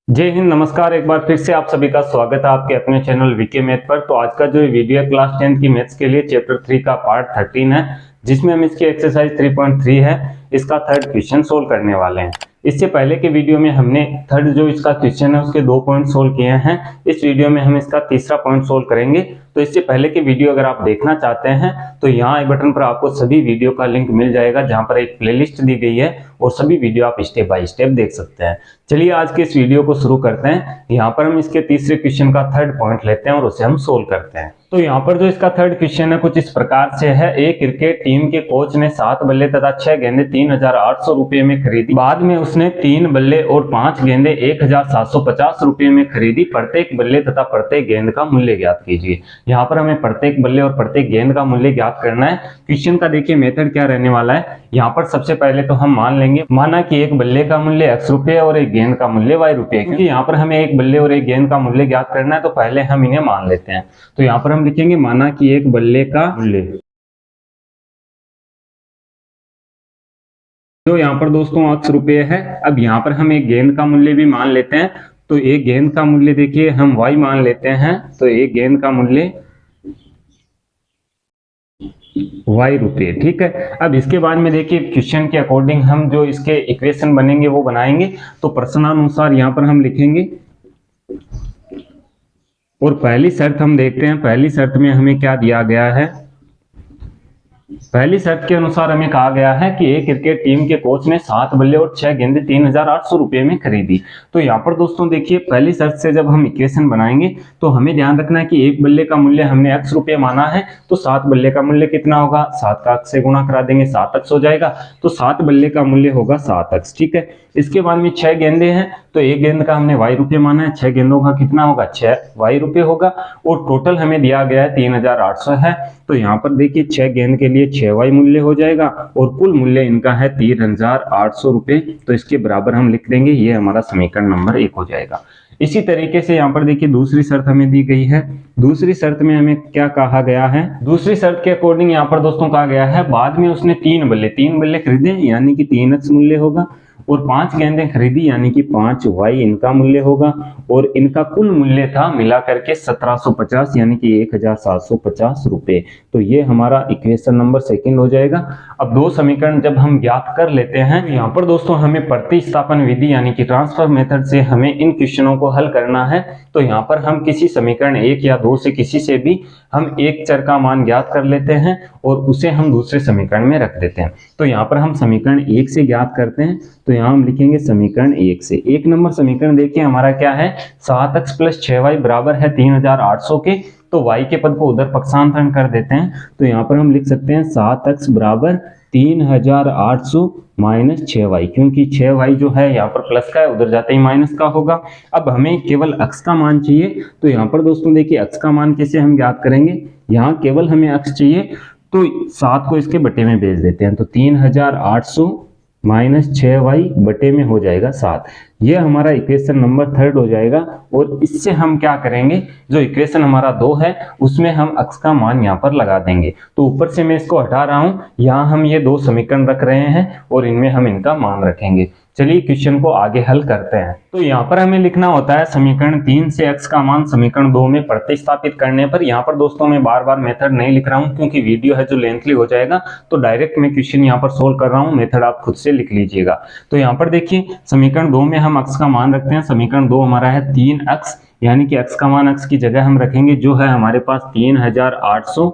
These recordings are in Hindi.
जय हिंद, नमस्कार। एक बार फिर से आप सभी का स्वागत है आपके अपने चैनल वीके मैथ पर। तो आज का जो वीडियो है क्लास 10 की मैथ्स के लिए चैप्टर 3 का पार्ट 13 है, जिसमें हम इसकी एक्सरसाइज 3.3 है, इसका थर्ड क्वेश्चन सोल्व करने वाले हैं। इससे पहले के वीडियो में हमने थर्ड जो इसका क्वेश्चन है उसके 2 पॉइंट सोल्व किए हैं। इस वीडियो में हम इसका तीसरा पॉइंट सोल्व करेंगे। तो इससे पहले के वीडियो अगर आप देखना चाहते हैं तो यहाँ आई बटन पर आपको सभी वीडियो का लिंक मिल जाएगा, जहाँ पर एक प्लेलिस्ट दी गई है और सभी वीडियो आप स्टेप बाय स्टेप देख सकते हैं। चलिए आज के इस वीडियो को शुरू करते हैं। यहाँ पर हम इसके तीसरे क्वेश्चन का थर्ड पॉइंट लेते हैं और उसे हम सोल्व करते हैं। तो यहाँ पर जो इसका थर्ड क्वेश्चन है कुछ इस प्रकार से है। एक क्रिकेट टीम के कोच ने 7 बल्ले तथा 6 गेंदे 3,800 रुपए में खरीदी। बाद में उसने 3 बल्ले और 5 गेंदे 1,750 रुपए में खरीदी। प्रत्येक बल्ले तथा प्रत्येक गेंद का मूल्य ज्ञात कीजिए। यहाँ पर हमें प्रत्येक बल्ले और प्रत्येक गेंद का मूल्य ज्ञात करना है। क्वेश्चन का देखिए मेथड क्या रहने वाला है। यहाँ पर सबसे पहले तो हम मान लेंगे, माना कि एक बल्ले का मूल्य x रुपये और एक गेंद का मूल्य y रुपये। क्योंकि यहाँ पर हमें एक बल्ले और एक गेंद का मूल्य ज्ञात करना है तो पहले हम इन्हें मान लेते हैं। तो यहाँ पर हम लिखेंगे माना कि एक बल्ले का मूल्य, जो यहाँ पर दोस्तों x रुपये है। अब यहाँ पर हम एक गेंद का मूल्य भी मान लेते हैं। तो एक गेंद का मूल्य देखिए हम y मान लेते हैं। तो एक गेंद का मूल्य y रुपये, ठीक है। अब इसके बाद में देखिए क्वेश्चन के अकॉर्डिंग हम जो इसके इक्वेशन बनेंगे वो बनाएंगे। तो प्रश्नानुसार यहाँ पर हम लिखेंगे और पहली शर्त हम देखते हैं। पहली शर्त में हमें क्या दिया गया है। पहली शर्त के अनुसार हमें कहा गया है कि एक क्रिकेट टीम के कोच ने 7 बल्ले और 6 गेंदे 3,800 रुपए में खरीदी। तो यहाँ पर दोस्तों देखिए पहली शर्त से जब हम इक्वेशन बनाएंगे तो हमें ध्यान रखना है कि एक बल्ले का मूल्य हमने x रुपये माना है। तो 7 बल्ले का मूल्य कितना होगा, 7 का x से गुणा करा देंगे, 7x हो जाएगा। तो 7 बल्ले का मूल्य होगा 7x, ठीक है। इसके बाद में 6 गेंदे हैं तो एक गेंद का हमने y रुपये माना है, 6 गेंदों का कितना होगा, 6y रुपये होगा। और टोटल हमें दिया गया है 3,800 है। तो यहाँ पर देखिए 6 गेंद के लिए 6y मूल्य हो जाएगा और कुल मूल्य इनका है 3,800 रुपये। तो इसके बराबर हम लिख देंगे, ये हमारा समीकरण नंबर 1 हो जाएगा। इसी तरीके से यहाँ पर देखिए दूसरी शर्त हमें दी गई है। दूसरी शर्त में हमें क्या कहा गया है, दूसरी शर्त के अकॉर्डिंग यहाँ पर दोस्तों कहा गया है बाद में उसने 3 बल्ले खरीदे यानी कि 3x मूल्य होगा और 5 गेंदें खरीदी यानी कि 5y इनका मूल्य होगा। और इनका कुल मूल्य था मिला करके 1750 यानी कि 1,750 रुपए। तो ये हमारा इक्वेशन नंबर 2 हो जाएगा। अब दो समीकरण जब हम ज्ञात कर लेते हैं, यहाँ पर दोस्तों हमें प्रतिस्थापन विधि यानी कि ट्रांसफर मेथड से हमें इन क्वेश्चनों को हल करना है। तो यहाँ पर हम किसी समीकरण 1 या 2 से किसी से भी हम एक चर का मान ज्ञात कर लेते हैं और उसे हम दूसरे समीकरण में रख देते हैं। तो यहाँ पर हम समीकरण 1 से ज्ञात करते हैं। तो यहाँ हम लिखेंगे समीकरण 1 से। 1 नंबर समीकरण देखिए हमारा क्या है, 7x + 6y बराबर है 3,800 के। तो y के पद को उधर पक्षांतरण कर देते हैं। तो यहाँ पर हम लिख सकते हैं 7x बराबर 3,800 माइनस 6y, क्योंकि 6y जो है यहाँ पर प्लस का है, उधर जाते ही माइनस का होगा। अब हमें केवल x का मान चाहिए। तो यहाँ पर दोस्तों देखिए x का मान कैसे हम ज्ञात करेंगे, यहाँ केवल हमें x चाहिए तो 7 को इसके बटे में भेज देते हैं। तो 3,800 माइनस 6y बटे में हो जाएगा 7। ये हमारा इक्वेशन नंबर 3 हो जाएगा। और इससे हम क्या करेंगे, जो इक्वेशन हमारा 2 है उसमें हम x का मान यहाँ पर लगा देंगे। तो ऊपर से मैं इसको हटा रहा हूँ, यहाँ हम ये 2 समीकरण रख रहे हैं और इनमें हम इनका मान रखेंगे। चलिए क्वेश्चन को आगे हल करते हैं। तो यहाँ पर हमें लिखना होता है समीकरण 3 से x का मान समीकरण 2 में प्रतिस्थापित करने पर। यहाँ पर दोस्तों मैं बार बार मेथड नहीं लिख रहा हूँ क्योंकि वीडियो है जो लेंथली हो जाएगा। तो डायरेक्ट मैं क्वेश्चन यहाँ पर सोल्व कर रहा हूँ, मेथड आप खुद से लिख लीजिएगा। तो यहाँ पर देखिए समीकरण 2 में हम x का मान रखते हैं। समीकरण 2 हमारा है 3x, यानी कि x का मान x की जगह हम रखेंगे जो है हमारे पास 3,800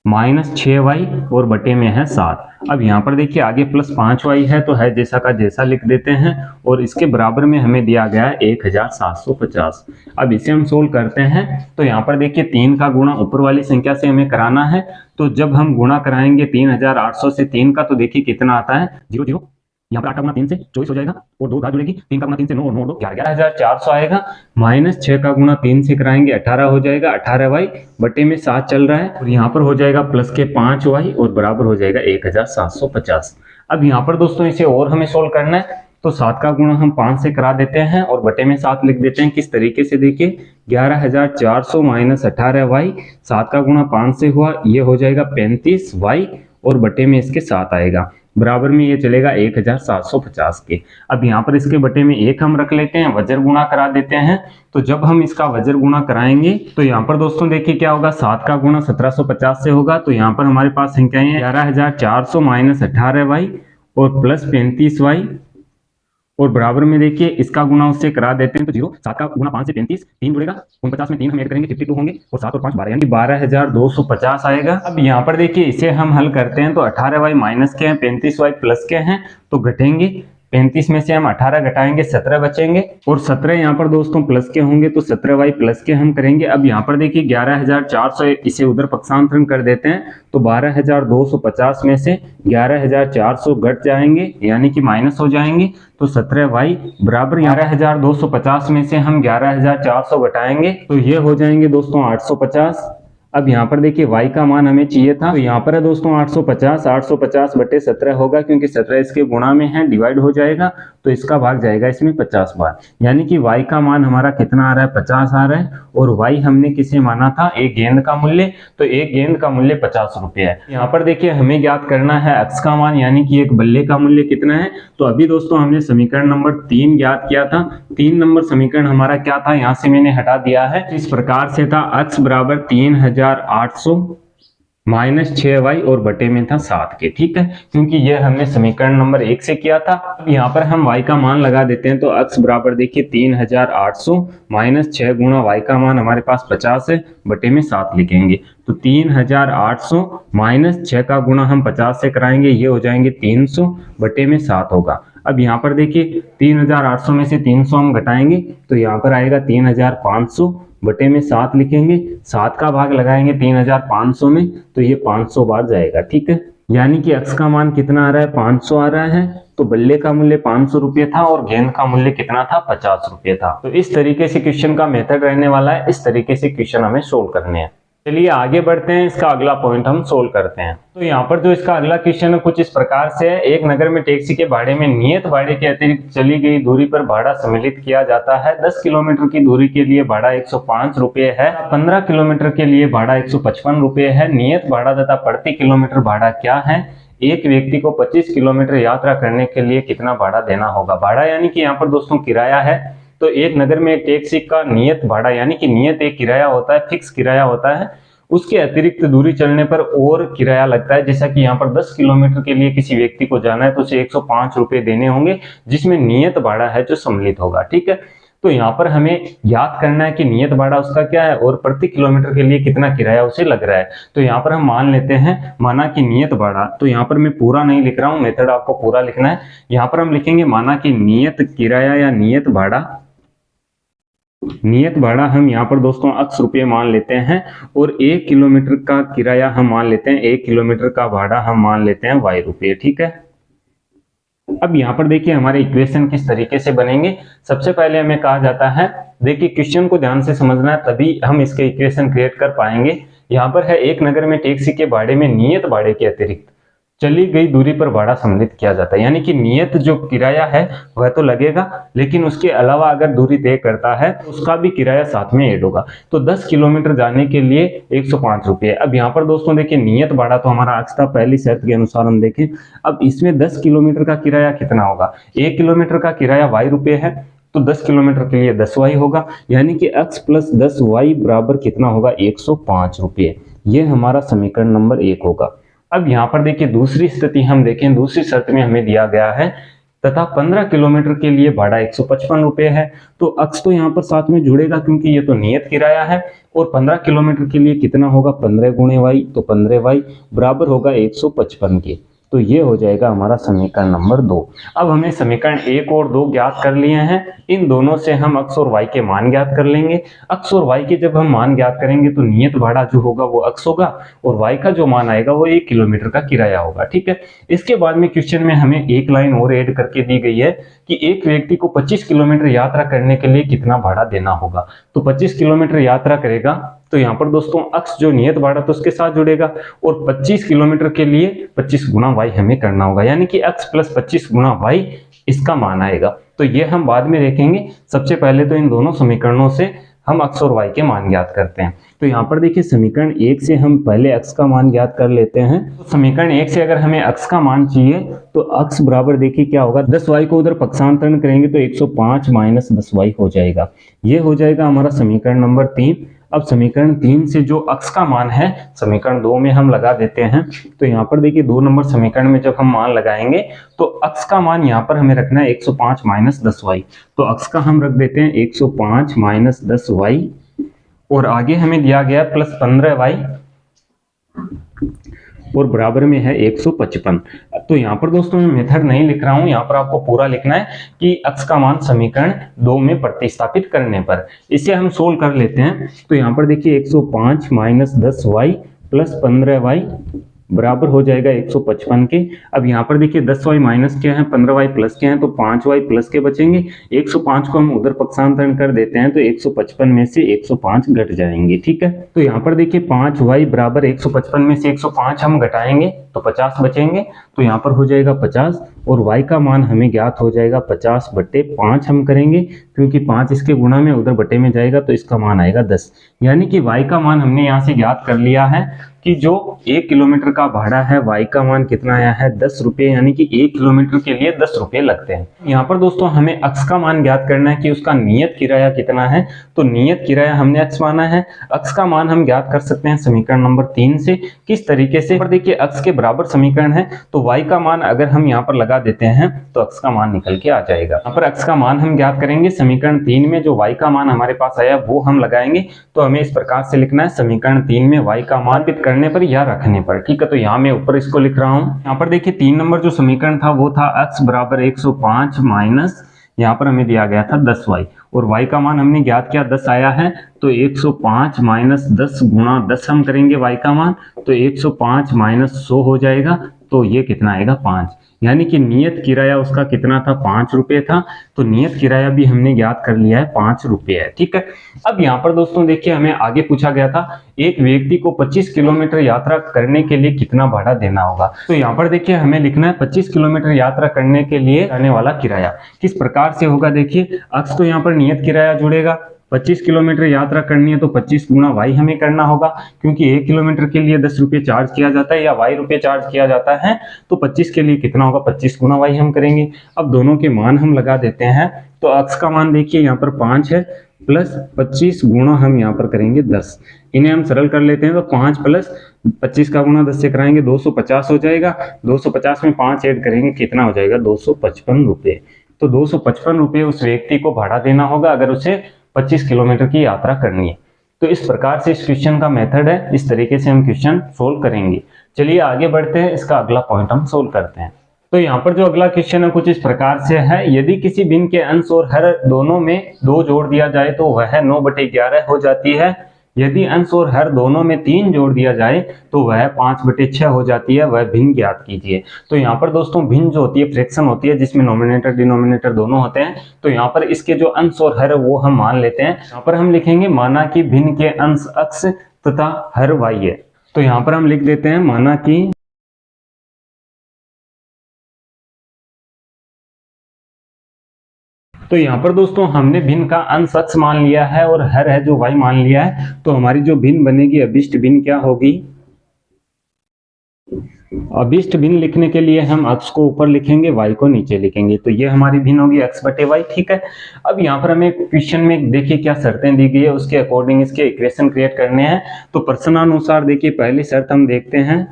माइनस 6y और बटे में है 7। अब यहाँ पर देखिए आगे प्लस 5y है तो है जैसा का जैसा लिख देते हैं और इसके बराबर में हमें दिया गया है 1,750। अब इसे हम सोल्व करते हैं। तो यहाँ पर देखिए 3 का गुणा ऊपर वाली संख्या से हमें कराना है। तो जब हम गुणा कराएंगे 3,800 से 3 का तो देखिए कितना आता है, 0 0। यहाँ पर 8 का गुणा 3 से 24 हो जाएगा और 2 घात जुड़ेगी, 3 का गुणा 3 से 9 और 9 2 11,400 आएगा। माइनस 6 का गुणा 3 से कराएंगे 18 हो जाएगा, 18y बटे में 7 चल रहा है और यहाँ पर हो जाएगा प्लस के 5y और बराबर हो जाएगा 1,750। अब यहाँ पर दोस्तों इसे और हमें सोल्व करना है। तो 7 का गुणा हम 5 से करा देते हैं और बटे में 7 लिख देते हैं। किस तरीके से देखिए 11,400 माइनस 18y, 7 का गुणा 5 से हुआ, ये हो जाएगा 35y और बटे में इसके 7 आएगा। बराबर में ये चलेगा 1750 के। अब यहाँ पर इसके बटे में 1 हम रख लेते हैं, वज्र गुणा करा देते हैं। तो जब हम इसका वज्र गुणा कराएंगे तो यहाँ पर दोस्तों देखिए क्या होगा, 7 का गुणा 1750 से होगा। तो यहाँ पर हमारे पास संख्याएं 11400 माइनस 18y और प्लस 35y और बराबर में देखिए इसका गुणा उससे करा देते हैं तो 0, 7 का गुणा 5 से 35, 3 जुड़ेगा, 49 में 3 हम ऐड करेंगे 52 होंगे और 7 और 5 12 यानी 12250 आएगा। अब यहाँ पर देखिए इसे हम हल करते हैं तो 18y माइनस के हैं, 35y प्लस के हैं तो घटेंगे। 35 में से हम 18 घटाएंगे 17 बचेंगे और 17 यहाँ पर दोस्तों प्लस के होंगे तो 17y प्लस के हम करेंगे। अब यहाँ पर देखिए 11400 इसे उधर पक्षांतरण कर देते हैं तो 12250 में से 11400 घट जाएंगे यानी कि माइनस हो जाएंगे। तो 17y बराबर 11250 में से हम 11400 घटाएंगे तो ये हो जाएंगे दोस्तों 850। अब यहाँ पर देखिए y का मान हमें चाहिए था तो यहाँ पर है दोस्तों 850 बटे 17 होगा क्योंकि 17 इसके गुणा में है, डिवाइड हो जाएगा तो इसका भाग जाएगा इसमें 50 बार, यानी कि y का मान हमारा कितना आ रहा है 50 आ रहा है। और y हमने किसे माना था, एक गेंद का मूल्य, तो एक गेंद का मूल्य 50 रुपये है। यहाँ पर देखिए हमें ज्ञात करना है x का मान यानी कि एक बल्ले का मूल्य कितना है। तो अभी दोस्तों हमने समीकरण नंबर 3 ज्ञात किया था, 3 नंबर समीकरण हमारा क्या था, यहाँ से मैंने हटा दिया है। इस प्रकार से था x बराबर 3800 माइनस 6y और बटे में था 7 के, ठीक है, क्योंकि यह हमने समीकरण नंबर 1 से किया था। अब यहाँ पर हम y का मान लगा देते हैं तो x बराबर देखिए 3800 माइनस 6 गुणा y का मान हमारे पास 50 है, बटे में 7 लिखेंगे तो 3800 माइनस 6 का गुणा हम 50 से कराएंगे, ये हो जाएंगे 300 बटे में 7 होगा। अब यहाँ पर देखिए 3800 में से 300 हम घटाएंगे तो यहाँ पर आएगा 3500 बटे में 7 लिखेंगे, 7 का भाग लगाएंगे 3500 में तो ये 500 बार जाएगा, ठीक है, यानी कि x का मान कितना आ रहा है 500 आ रहा है। तो बल्ले का मूल्य 500 रुपये था और गेंद का मूल्य कितना था 50 रुपये था। तो इस तरीके से क्वेश्चन का मेथड रहने वाला है, इस तरीके से क्वेश्चन हमें सोल्व करने हैं। चलिए आगे बढ़ते हैं, इसका अगला पॉइंट हम सोल्व करते हैं। तो यहाँ पर जो इसका अगला क्वेश्चन है कुछ इस प्रकार से है, एक नगर में टैक्सी के भाड़े में नियत भाड़े के अतिरिक्त चली गई दूरी पर भाड़ा सम्मिलित किया जाता है। 10 किलोमीटर की दूरी के लिए भाड़ा 105 रुपये है, 15 किलोमीटर के लिए भाड़ा 155 रुपये है। नियत भाड़ा तथा प्रति किलोमीटर भाड़ा क्या है। एक व्यक्ति को 25 किलोमीटर यात्रा करने के लिए कितना भाड़ा देना होगा। भाड़ा यानी कि यहाँ पर दोस्तों किराया है। तो एक नगर में एक टैक्सी का नियत भाड़ा यानी कि नियत एक किराया होता है, फिक्स किराया होता है, उसके अतिरिक्त दूरी चलने पर और किराया लगता है। जैसा कि यहाँ पर 10 किलोमीटर के लिए किसी व्यक्ति को जाना है तो उसे 105 रुपये देने होंगे, जिसमें नियत भाड़ा है जो सम्मिलित होगा, ठीक है। तो यहाँ पर हमें याद करना है कि नियत भाड़ा उसका क्या है और प्रति किलोमीटर के लिए कितना किराया उसे लग रहा है। तो यहाँ पर हम मान लेते हैं, माना कि नियत भाड़ा, तो यहाँ पर मैं पूरा नहीं लिख रहा हूँ, मेथड आपको पूरा लिखना है। यहाँ पर हम लिखेंगे माना कि नियत किराया या नियत भाड़ा हम यहाँ पर दोस्तों x रुपये मान लेते हैं और 1 किलोमीटर का किराया हम मान लेते हैं, 1 किलोमीटर का भाड़ा हम मान लेते हैं y रुपये, ठीक है। अब यहाँ पर देखिए हमारे इक्वेशन किस तरीके से बनेंगे। सबसे पहले हमें कहा जाता है, देखिए क्वेश्चन को ध्यान से समझना है तभी हम इसके इक्वेशन क्रिएट कर पाएंगे। यहाँ पर है एक नगर में टैक्सी के भाड़े में नियत भाड़े के अतिरिक्त चली गई दूरी पर भाड़ा सम्मिलित किया जाता है, यानी कि नियत जो किराया है वह तो लगेगा, लेकिन उसके अलावा अगर दूरी तय करता है उसका भी किराया साथ में ऐड होगा। तो 10 किलोमीटर जाने के लिए 105 रुपये। अब यहाँ पर दोस्तों देखिए नियत भाड़ा तो हमारा आज था, पहली शर्त के अनुसार हम देखें। अब इसमें 10 किलोमीटर का किराया कितना होगा, 1 किलोमीटर का किराया y रुपये है तो 10 किलोमीटर के लिए 10y होगा, यानी कि x प्लस 10y बराबर कितना होगा 105 रुपये। ये हमारा समीकरण नंबर 1 होगा। अब यहाँ पर देखिए दूसरी स्थिति हम देखें, दूसरी शर्त में हमें दिया गया है तथा 15 किलोमीटर के लिए भाड़ा 155 रुपये है। तो x तो यहाँ पर साथ में जुड़ेगा क्योंकि ये तो नियत किराया है, और 15 किलोमीटर के लिए कितना होगा 15 गुणे y, तो 15y बराबर होगा 155 के। तो ये हो जाएगा हमारा समीकरण नंबर 2। अब हमें समीकरण 1 और 2 ज्ञात कर लिए हैं, इन दोनों से हम x और y के मान ज्ञात कर लेंगे। x और y के जब हम मान ज्ञात करेंगे तो नियत भाड़ा जो होगा वो x होगा और y का जो मान आएगा वो 1 किलोमीटर का किराया होगा, ठीक है। इसके बाद में क्वेश्चन में हमें एक लाइन और ऐड करके दी गई है कि एक व्यक्ति को 25 किलोमीटर यात्रा करने के लिए कितना भाड़ा देना होगा। तो 25 किलोमीटर यात्रा करेगा तो यहाँ पर दोस्तों x जो नियत भाड़ा तो उसके साथ जुड़ेगा और 25 किलोमीटर के लिए 25 गुना y हमें करना होगा, यानी कि x प्लस 25 गुना y इसका मान आएगा। तो ये हम बाद में देखेंगे। सबसे पहले तो इन दोनों समीकरणों से हम अक्स और वाई के मान ज्ञात करते हैं। तो यहाँ पर देखिए समीकरण 1 से हम पहले अक्स का मान ज्ञात कर लेते हैं। तो समीकरण 1 से अगर हमें अक्स का मान चाहिए तो अक्स बराबर देखिए क्या होगा, 10y को उधर पक्षांतरण करेंगे तो 105 माइनस 10y हो जाएगा। ये हो जाएगा हमारा समीकरण नंबर 3। अब समीकरण 3 से जो अक्स का मान है समीकरण 2 में हम लगा देते हैं। तो यहाँ पर देखिए 2 नंबर समीकरण में जब हम मान लगाएंगे तो अक्स का मान यहाँ पर हमें रखना है 105 माइनस 10y। तो अक्स का हम रख देते हैं 105 माइनस 10y और आगे हमें दिया गया प्लस 15y और बराबर में है 155। तो यहाँ पर दोस्तों मैं मेथड नहीं लिख रहा हूँ, यहाँ पर आपको पूरा लिखना है कि अक्स का मान समीकरण 2 में प्रतिस्थापित करने पर। इसे हम सोल्व कर लेते हैं। तो यहाँ पर देखिए 105 माइनस 10y प्लस 15y बराबर हो जाएगा 155 के। अब यहाँ पर देखिए 10y माइनस के हैं, 15y प्लस के हैं, तो 5y प्लस के बचेंगे। 105 को हम उधर पक्षांतरण कर देते हैं तो 155 में से 105 घट जाएंगे। ठीक है, तो यहाँ पर देखिए 5y बराबर 155 में से 105 हम घटाएंगे तो 50 बचेंगे। तो यहाँ पर हो जाएगा 50 और y का मान हमें ज्ञात हो जाएगा 50/5 हम करेंगे, क्योंकि 5 इसके गुणा में उधर बटे में जाएगा तो इसका मान आएगा 10। यानी कि y का मान हमने यहाँ से ज्ञात कर लिया है कि जो 1 किलोमीटर का भाड़ा है y का मान कितना आया है 10 रुपये, यानी कि 1 किलोमीटर के लिए 10 रुपये लगते हैं। यहाँ पर दोस्तों हमें अक्स का मान ज्ञात करना है कि उसका नियत किराया कितना है। तो नियत किराया हमने अक्स माना है, अक्स का मान हम ज्ञात कर सकते हैं समीकरण नंबर 3 से। किस तरीके से, पर देखिए अक्स के बराबर समीकरण है तो y का मान अगर हम यहाँ पर लगा देते हैं तो अक्स का मान निकल के आ जाएगा। यहाँ पर अक्स का मान हम ज्ञात करेंगे, समीकरण 3 में जो y का मान हमारे पास आया वो हम लगाएंगे। तो हमें इस प्रकार से लिखना है समीकरण 3 में y का मान करने पर या रखने पर। ठीक है, तो यहाँ मैं ऊपर इसको लिख रहा हूँ। यहाँ पर देखिए 3 नंबर जो समीकरण था वो था x बराबर 105 माइनस यहाँ पर हमें दिया गया था 10y और y का मान हमने ज्ञात किया 10 आया है तो 105 माइनस 10 गुणा 10 हम करेंगे y का मान, तो 105 माइनस 100 हो जाएगा। तो ये कितना आएगा 5, यानी कि नियत किराया उसका कितना था 5 रुपये था। तो नियत किराया भी हमने ज्ञात कर लिया है 5 रुपये है। ठीक है, अब यहाँ पर दोस्तों देखिए हमें आगे पूछा गया था एक व्यक्ति को 25 किलोमीटर यात्रा करने के लिए कितना भाड़ा देना होगा। तो यहाँ पर देखिए हमें लिखना है 25 किलोमीटर यात्रा करने के लिए आने वाला किराया किस प्रकार से होगा। देखिए अक्स तो यहाँ पर नियत किराया जुड़ेगा, 25 किलोमीटर यात्रा करनी है तो 25 गुणा y हमें करना होगा, क्योंकि 1 किलोमीटर के लिए 10 रुपये चार्ज किया जाता है या y रुपये चार्ज किया जाता है। तो 25 के लिए कितना होगा, 25 गुणा y हम करेंगे। अब दोनों के मान हम लगा देते हैं। तो अक्स का मान देखिए यहाँ पर 5 है प्लस 25 गुणा हम यहाँ पर करेंगे 10। इन्हें हम सरल कर लेते हैं तो 5 प्लस 25 का गुणा 10 से कराएंगे 250 हो जाएगा। 250 में 5 ऐड करेंगे कितना हो जाएगा 255 रुपये। तो 255 रुपये उस व्यक्ति को भाड़ा देना होगा अगर उसे 25 किलोमीटर की यात्रा करनी है। तो इस प्रकार से इस क्वेश्चन का मेथड है, इस तरीके से हम क्वेश्चन सोल्व करेंगे। चलिए आगे बढ़ते हैं, इसका अगला पॉइंट हम सोल्व करते हैं। तो यहाँ पर जो अगला क्वेश्चन है कुछ इस प्रकार से है, यदि किसी भिन्न के अंश और हर दोनों में 2 जोड़ दिया जाए तो वह 9/11 हो जाती है। यदि अंश और हर दोनों में 3 जोड़ दिया जाए तो वह 5/6 हो जाती है। वह भिन्न ज्ञात कीजिए। तो यहाँ पर दोस्तों भिन्न जो होती है फ्रैक्शन होती है जिसमें नोमिनेटर डिनोमिनेटर दोनों होते हैं। तो यहाँ पर इसके जो अंश और हर वो हम मान लेते हैं। यहाँ पर हम लिखेंगे माना कि भिन्न के अंश x तथा हर y है। तो यहाँ पर हम लिख देते हैं माना कि तो यहाँ पर दोस्तों हमने भिन्न का अंश x मान लिया है और हर है जो y मान लिया है। तो हमारी जो भिन्न बनेगी अभिष्ट भिन्न क्या होगी, अभिष्ट भिन्न लिखने के लिए हम x को ऊपर लिखेंगे y को नीचे लिखेंगे। तो ये हमारी भिन्न होगी x/y। ठीक है, अब यहाँ पर हमें क्वेश्चन में देखिए क्या शर्तें दी गई है उसके अकॉर्डिंग इसके इक्वेशन क्रिएट करने हैं। तो प्रश्नानुसार देखिए पहली शर्त हम देखते हैं।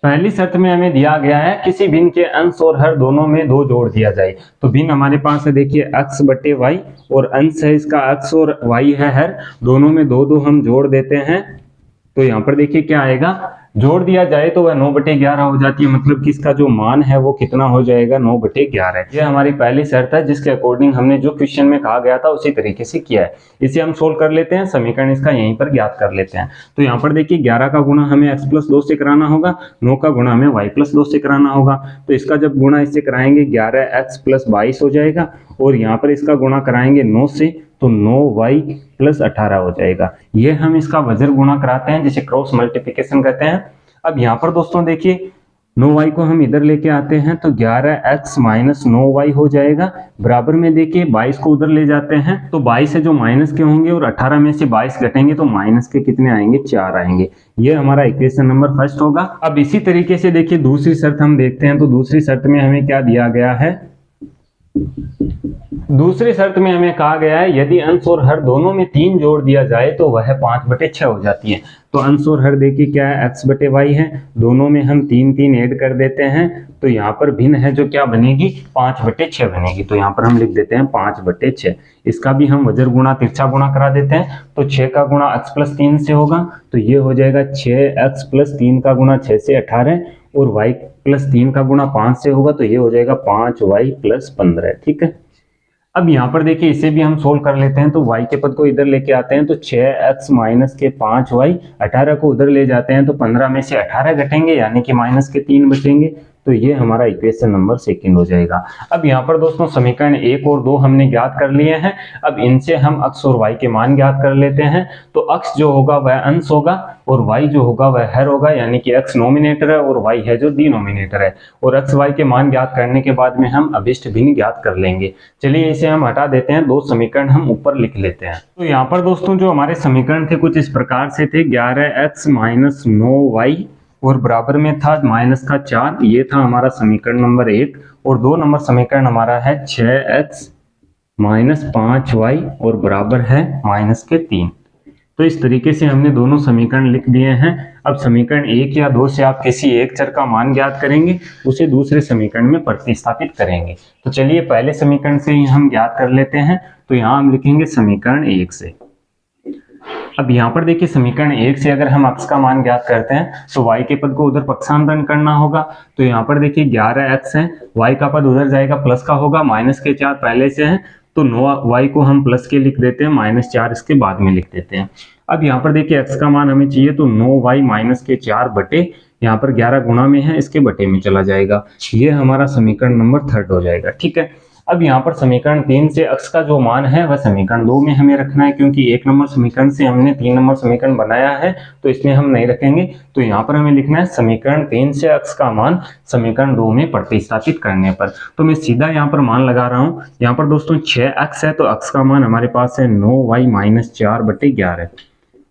पहली शर्त में हमें दिया गया है किसी भिन्न के अंश और हर दोनों में 2 जोड़ दिया जाए। तो भिन्न हमारे पास है देखिए x/y और अंश है इसका x और y है हर, दोनों में 2 हम जोड़ देते हैं। तो यहाँ पर देखिए क्या आएगा, जोड़ दिया जाए तो वह 9/11 हो जाती है, मतलब कि इसका जो मान है वो कितना हो जाएगा 9/11। ये हमारी पहली शर्त है जिसके अकॉर्डिंग हमने जो क्वेश्चन में कहा गया था उसी तरीके से किया है। इसे हम सोल्व कर लेते हैं, समीकरण इसका यहीं पर ज्ञात कर लेते हैं। तो यहाँ पर देखिए 11 का गुणा हमें x+2 से कराना होगा, 9 का गुणा हमें y+2 से कराना होगा। तो इसका जब गुणा इससे कराएंगे 11x+22 हो जाएगा और यहाँ पर इसका गुणा कराएंगे 9 से तो 9y+18 हो जाएगा। ये हम इसका वज्र गुणा कराते हैं जिसे क्रॉस मल्टीप्लिकेशन कहते हैं। अब यहाँ पर दोस्तों देखिए 9y को हम इधर लेके आते हैं तो 11x माइनस 9y हो जाएगा। बराबर में देखिए 22 को उधर ले जाते हैं तो 22 है जो माइनस के होंगे और 18 में से 22 घटेंगे तो माइनस के कितने आएंगे, 4 आएंगे। ये हमारा इक्वेशन नंबर फर्स्ट होगा। अब इसी तरीके से देखिए दूसरी शर्त हम देखते हैं तो दूसरी शर्त में हमें क्या दिया गया है, दूसरी शर्त में हमें कहा गया है यदि अंश और हर दोनों में 3 जोड़ दिया जाए तो वह 5/6 हो जाती है। तो अंश और हर देखिए क्या है, x/y है, दोनों में हम 3 ऐड कर देते हैं तो यहाँ पर भिन्न है जो क्या बनेगी, 5/6 बनेगी। तो यहाँ पर हम लिख देते हैं 5/6। इसका भी हम वज्र गुणा तिरछा गुणा करा देते हैं तो 6 का गुणा x + 3 से होगा तो ये हो जाएगा 6x + 3 का गुणा 6 से 18 और y + 3 का गुणा 5 से होगा तो ये हो जाएगा 5y + 15। ठीक है। अब यहाँ पर देखिए इसे भी हम सोल्व कर लेते हैं तो y के पद को इधर लेके आते हैं तो 6x माइनस के 5y, 18 को उधर ले जाते हैं तो 15 में से 18 घटेंगे यानी कि माइनस के 3 बचेंगे। तो ये हमारा इक्वेशन नंबर सेकंड हो जाएगा। अब यहाँ पर दोस्तों समीकरण 1 और 2 हमने ज्ञात कर लिए हैं। अब इनसे हम x और y के मान ज्ञात कर लेते हैं। तो x जो होगा वह अंश होगा और y जो होगा वह हर होगा, यानी कि x नोमिनेटर है और y है जो डिनोमिनेटर है। और x y के मान ज्ञात करने के बाद में हम अभिष्ट भिन्न ज्ञात कर लेंगे। चलिए इसे हम हटा देते हैं, 2 समीकरण हम ऊपर लिख लेते हैं। तो यहाँ पर दोस्तों जो हमारे समीकरण थे कुछ इस प्रकार से थे, 11x माइनस 9y और बराबर में था माइनस का 4, ये था हमारा समीकरण नंबर 1। और 2 नंबर समीकरण हमारा है 6x माइनस 5y और बराबर है माइनस के 3। तो इस तरीके से हमने दोनों समीकरण लिख दिए हैं। अब समीकरण 1 या 2 से आप किसी एक चर का मान ज्ञात करेंगे, उसे दूसरे समीकरण में प्रतिस्थापित करेंगे। तो चलिए पहले समीकरण से ही हम ज्ञात कर लेते हैं। तो यहाँ हम लिखेंगे समीकरण 1 से। अब यहाँ पर देखिए समीकरण 1 से अगर हम x का मान ज्ञात करते हैं तो y के पद को उधर पक्षांतरण करना होगा। तो यहाँ पर देखिए 11x है, y का पद उधर जाएगा प्लस का होगा, माइनस के 4 पहले से हैं तो 9y को हम प्लस के लिख देते हैं, -4 इसके बाद में लिख देते हैं। अब यहाँ पर देखिए x का मान हमें चाहिए तो 9y माइनस के 4 बटे, यहाँ पर 11 गुणा में है इसके बटे में चला जाएगा। ये हमारा समीकरण नंबर 3 हो जाएगा। ठीक है। अब यहाँ पर समीकरण 3 से x का जो मान है वह समीकरण 2 में हमें रखना है, क्योंकि 1 नंबर समीकरण से हमने 3 नंबर समीकरण बनाया है तो इसमें हम नहीं रखेंगे। तो यहाँ पर हमें लिखना है समीकरण 3 से x का मान समीकरण 2 में प्रतिस्थापित करने पर। तो मैं सीधा यहाँ पर मान लगा रहा हूँ। यहाँ पर दोस्तों 6x है तो x का मान हमारे पास है 9y माइनस 4 बटे 11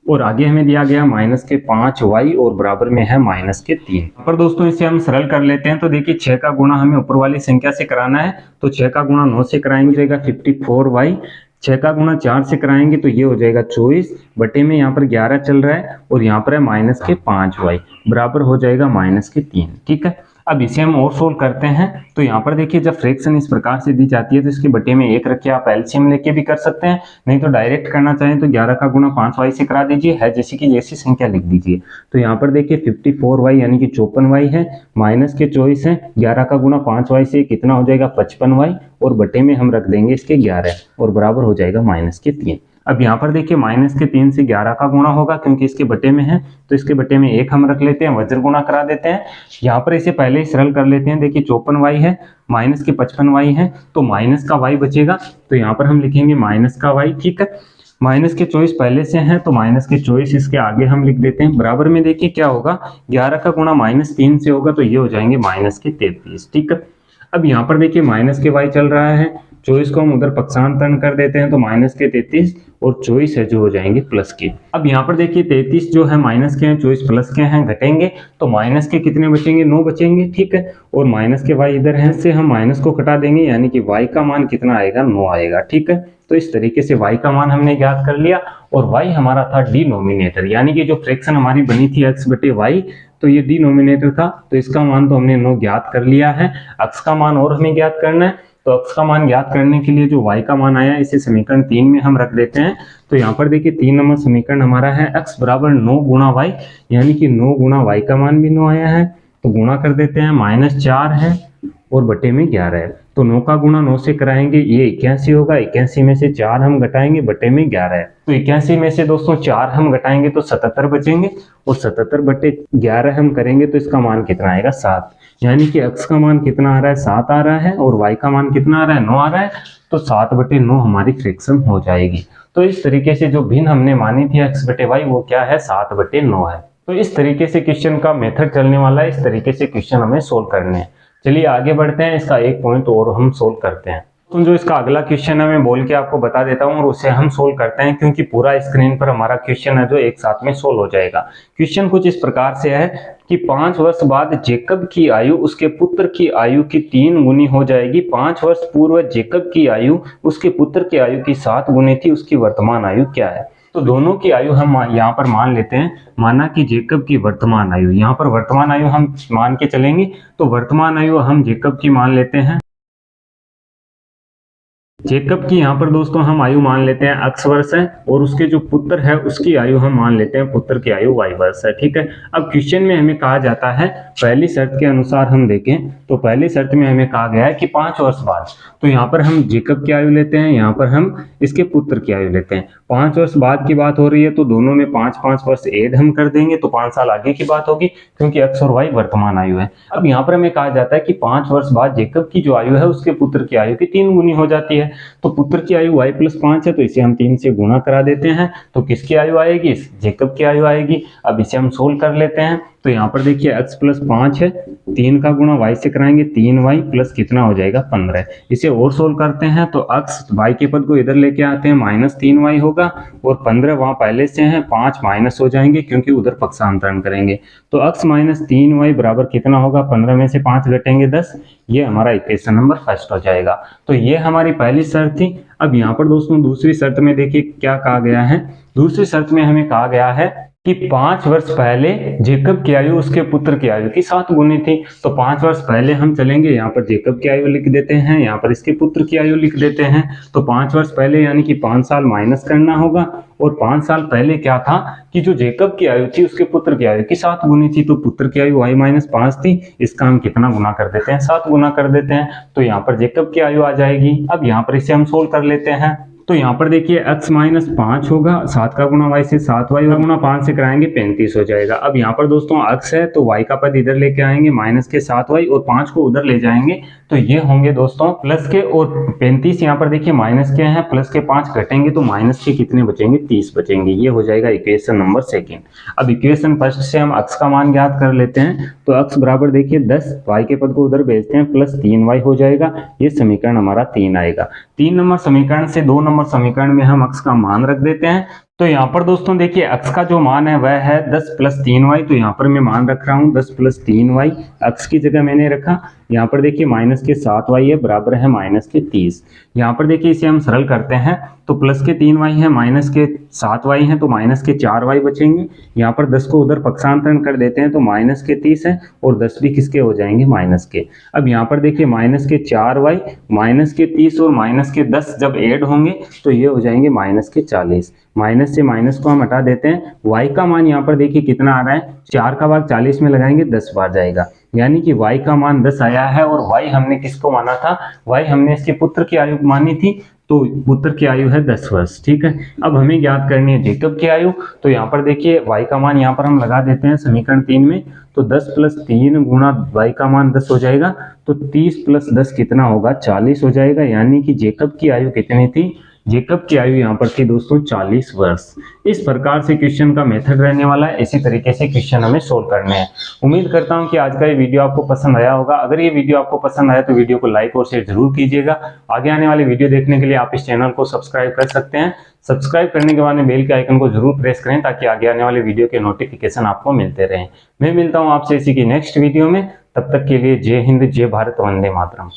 और आगे हमें दिया गया माइनस के 5y और बराबर में है माइनस के 3। पर दोस्तों इसे हम सरल कर लेते हैं। तो देखिए 6 का गुणा हमें ऊपर वाली संख्या से कराना है तो 6 का गुणा 9 से कराएंगे तो जाएगा 54y, 6 का गुणा 4 से कराएंगे तो ये हो जाएगा 24 बटे में यहाँ पर 11 चल रहा है और यहाँ पर है माइनस के 5y बराबर हो जाएगा माइनस के 3। ठीक है। अब इसे हम और सोल्व करते हैं। तो यहाँ पर देखिए जब फ्रैक्शन इस प्रकार से दी जाती है तो इसके बटे में 1 रख के आप एलसीएम लेके भी कर सकते हैं, नहीं तो डायरेक्ट करना चाहें तो 11 का गुणा 5y से करा दीजिए, है जैसी की जैसी संख्या लिख दीजिए। तो यहाँ पर देखिए 54y यानी कि 54y है, माइनस के 24 है, 11 का गुणा 5y से कितना हो जाएगा 55y और बटे में हम रख देंगे इसके 11 और बराबर हो जाएगा माइनस के 3। अब यहाँ पर देखिए माइनस के 3 से 11 का गुणा होगा क्योंकि इसके बटे में है तो इसके बटे में 1 हम रख लेते हैं, वज्र गुणा करा देते हैं। यहाँ पर इसे पहले ही सरल कर लेते हैं। देखिए 54y है, माइनस के 55y है तो माइनस का y बचेगा तो यहाँ पर हम लिखेंगे माइनस का y। ठीक है। माइनस के 24 पहले से हैं तो माइनस के 24 इसके आगे हम लिख देते हैं। बराबर में देखिए क्या होगा, 11 का गुणा -3 से होगा तो ये हो जाएंगे माइनस के 33। ठीक है। अब यहाँ पर देखिए माइनस के y चल रहा है, 24 को हम उधर पक्षांतरण कर देते हैं तो माइनस के 33 और 24 है जो हो जाएंगे प्लस के। अब यहाँ पर देखिए 33 जो है माइनस के हैं, 24 प्लस के हैं, घटेंगे तो माइनस के कितने बचेंगे, 9 बचेंगे। ठीक है। और माइनस के y इधर है, इससे हम माइनस को घटा देंगे यानी कि y का मान कितना आएगा, 9 आएगा। ठीक है। तो इस तरीके से y का मान हमने ज्ञात कर लिया और y हमारा था डिनोमिनेटर, यानी कि जो फ्रैक्शन हमारी बनी थी x बटे y तो ये डिनोमिनेटर था तो इसका मान तो हमने 9 ज्ञात कर लिया है। x का मान और हमें ज्ञात करना है तो x का मान ज्ञात करने के लिए जो y का मान आया इसे समीकरण 3 में हम रख देते हैं। तो यहाँ पर देखिए 3 नंबर समीकरण हमारा है x बराबर 9 गुणा y, यानी कि 9 गुणा y का मान भी 9 आया है तो गुणा कर देते हैं, -4 है और बटे में 11 है तो 9 का गुणा 9 से कराएंगे ये 81 होगा, 81 में से 4 हम घटाएंगे बटे में 11 है तो 81 में से दोस्तों 4 हम घटाएंगे तो 77 बचेंगे और 77 बटे 11 हम करेंगे तो इसका मान कितना आएगा, 7। यानी कि x का मान कितना आ रहा है, 7 आ रहा है और y का मान कितना आ रहा है, 9 आ रहा है तो 7 बटे 9 हमारी फ्रैक्शन हो जाएगी। तो इस तरीके से जो भिन्न हमने मानी थी x बटे y वो क्या है, 7 बटे 9 है। तो इस तरीके से क्वेश्चन का मेथड चलने वाला है, इस तरीके से क्वेश्चन हमें सोल्व करने हैं। चलिए आगे बढ़ते हैं, इसका एक पॉइंट और हम सोल्व करते हैं। तो जो इसका अगला क्वेश्चन है मैं बोल के आपको बता देता हूं और उसे हम सोल्व करते हैं, क्योंकि पूरा स्क्रीन पर हमारा क्वेश्चन है जो एक साथ में सोल्व हो जाएगा। क्वेश्चन कुछ इस प्रकार से है कि 5 वर्ष बाद जेकब की आयु उसके पुत्र की आयु की 3 गुनी हो जाएगी। 5 वर्ष पूर्व जेकब की आयु उसके पुत्र की आयु की 7 गुनी थी, उसकी वर्तमान आयु क्या है। तो दोनों की आयु हम यहाँ पर मान लेते हैं, माना कि जेकब की वर्तमान आयु, यहाँ पर वर्तमान आयु हम मान के चलेंगे, तो वर्तमान आयु हम जेकब की मान लेते हैं। जेकब की यहाँ पर दोस्तों हम आयु मान लेते हैं x वर्ष है, और उसके जो पुत्र है उसकी आयु हम मान लेते हैं, पुत्र की आयु y वर्ष है। ठीक है, अब क्वेश्चन में हमें कहा जाता है, पहली शर्त के अनुसार हम देखें तो पहली शर्त में हमें कहा गया है कि 5 वर्ष बाद, तो यहाँ पर हम जेकब की आयु लेते हैं, यहाँ पर हम इसके पुत्र की आयु लेते हैं। 5 वर्ष बाद की बात हो रही है तो दोनों में 5-5 वर्ष ऐड हम कर देंगे तो 5 साल आगे की बात होगी, क्योंकि x और y वर्तमान आयु है। अब यहाँ पर हमें कहा जाता है कि 5 वर्ष बाद जेकब की जो आयु है उसके पुत्र की आयु की 3 गुनी हो जाती है। तो पुत्र की आयु y + 5 है, तो इसे हम 3 से गुणा करा देते हैं, तो किसकी आयु आएगी, जेकब की आयु आएगी। अब इसे हम सोल्व कर लेते हैं, तो यहाँ पर देखिए x + 5 है, 3 का गुणा y से कराएंगे, 3y प्लस कितना हो जाएगा 15। इसे और सोल्व करते हैं तो x y के पद को इधर लेके आते हैं, -3y होगा, और 15 वहां पहले से हैं, 5 माइनस हो जाएंगे क्योंकि उधर पक्षांतरण करेंगे। तो x - 3y बराबर कितना होगा, 15 में से 5 घटेंगे 10, ये हमारा इक्वेशन नंबर फर्स्ट हो जाएगा। तो ये हमारी पहली शर्त थी। अब यहाँ पर दोस्तों दूसरी शर्त में देखिए क्या कहा गया है। दूसरी शर्त में हमें कहा गया है कि 5 वर्ष पहले जेकब की आयु उसके पुत्र की आयु की 7 गुनी थी। तो 5 वर्ष पहले हम चलेंगे, यहाँ पर जेकब की आयु लिख देते हैं, यहाँ पर इसके पुत्र की आयु लिख देते हैं। तो 5 वर्ष पहले यानी कि 5 साल माइनस करना होगा, और 5 साल पहले क्या था कि जो जेकब की आयु थी उसके पुत्र की आयु की 7 गुनी थी, तो पुत्र की आयु y - 5 थी, इसका हम कितना गुना कर देते हैं, 7 गुना कर देते हैं, तो यहाँ पर जेकब की आयु आ जाएगी। अब यहाँ पर इसे हम सोल्व कर लेते हैं, तो यहाँ पर देखिए x - 5 होगा, 7 का गुणा y से 7y का गुणा 5 से कराएंगे 35 हो जाएगा। अब यहाँ पर दोस्तों x है तो y का पद इधर लेके आएंगे, माइनस के 7y और 5 को उधर ले जाएंगे, तो ये होंगे दोस्तों प्लस के, और 35 यहाँ पर देखिए माइनस के हैं, प्लस के 5 घटेंगे तो माइनस के कितने बचेंगे, 30 बचेंगे। ये हो जाएगा इक्वेशन नंबर सेकेंड। अब इक्वेशन फर्स्ट से हम x का मान ज्ञात कर लेते हैं, तो x बराबर देखिए 10, y के पद को उधर भेजते हैं, प्लस 3y हो जाएगा, ये समीकरण हमारा 3 आएगा। 3 नंबर समीकरण से 2 नंबर समीकरण में हम x का मान रख देते हैं। तो यहाँ पर दोस्तों देखिए x का जो मान है वह है 10 + 3y, तो यहाँ पर मैं मान रख रहा हूँ 10 + 3y, x की जगह मैंने रखा। यहाँ पर देखिए माइनस के 7y है, बराबर है माइनस के 30। यहाँ पर देखिए इसे हम सरल करते हैं, तो प्लस के 3y है, माइनस के 7y है, तो माइनस के 4y बचेंगे। यहाँ पर 10 को उधर पक्षांतरण कर देते हैं, तो माइनस के 30 है, और 10 भी किसके हो जाएंगे, माइनस के। अब यहाँ पर देखिए माइनस के 4y, माइनस के 30 और माइनस के 10 जब ऐड होंगे तो ये हो जाएंगे माइनस के 40। माइनस से माइनस को हम हटा देते हैं। y का मान यहाँ पर देखिए कितना आ रहा है, 4 का भाग 40 में लगाएंगे 10 बार जाएगा, यानी कि y का मान 10 आया है। और y हमने किसको माना था, y हमने इसके पुत्र की आयु मानी थी, तो पुत्र की आयु है 10 वर्ष। ठीक है, अब हमें ज्ञात करनी है जेकब की आयु, तो यहाँ पर देखिए y का मान यहाँ पर हम लगा देते हैं समीकरण 3 में, तो 10 + 3 गुणा y का मान 10 हो जाएगा, तो 30 + 10 कितना होगा, 40 हो जाएगा, यानी कि जेकब की आयु कितनी थी, जेकब की आयु यहाँ पर थी दोस्तों 40 वर्ष। इस प्रकार से क्वेश्चन का मेथड रहने वाला है, इसी तरीके से क्वेश्चन हमें सोल्व करने हैं। उम्मीद करता हूँ कि आज का ये वीडियो आपको पसंद आया होगा। अगर ये वीडियो आपको पसंद आया तो वीडियो को लाइक और शेयर जरूर कीजिएगा। आगे आने वाले वीडियो देखने के लिए आप इस चैनल को सब्सक्राइब कर सकते हैं। सब्सक्राइब करने के बाद में बेल के आइकन को जरूर प्रेस करें, ताकि आगे आने वाले वीडियो के नोटिफिकेशन आपको मिलते रहें। मैं मिलता हूँ आपसे इसी की नेक्स्ट वीडियो में, तब तक के लिए जय हिंद, जय भारत, वंदे मातरम।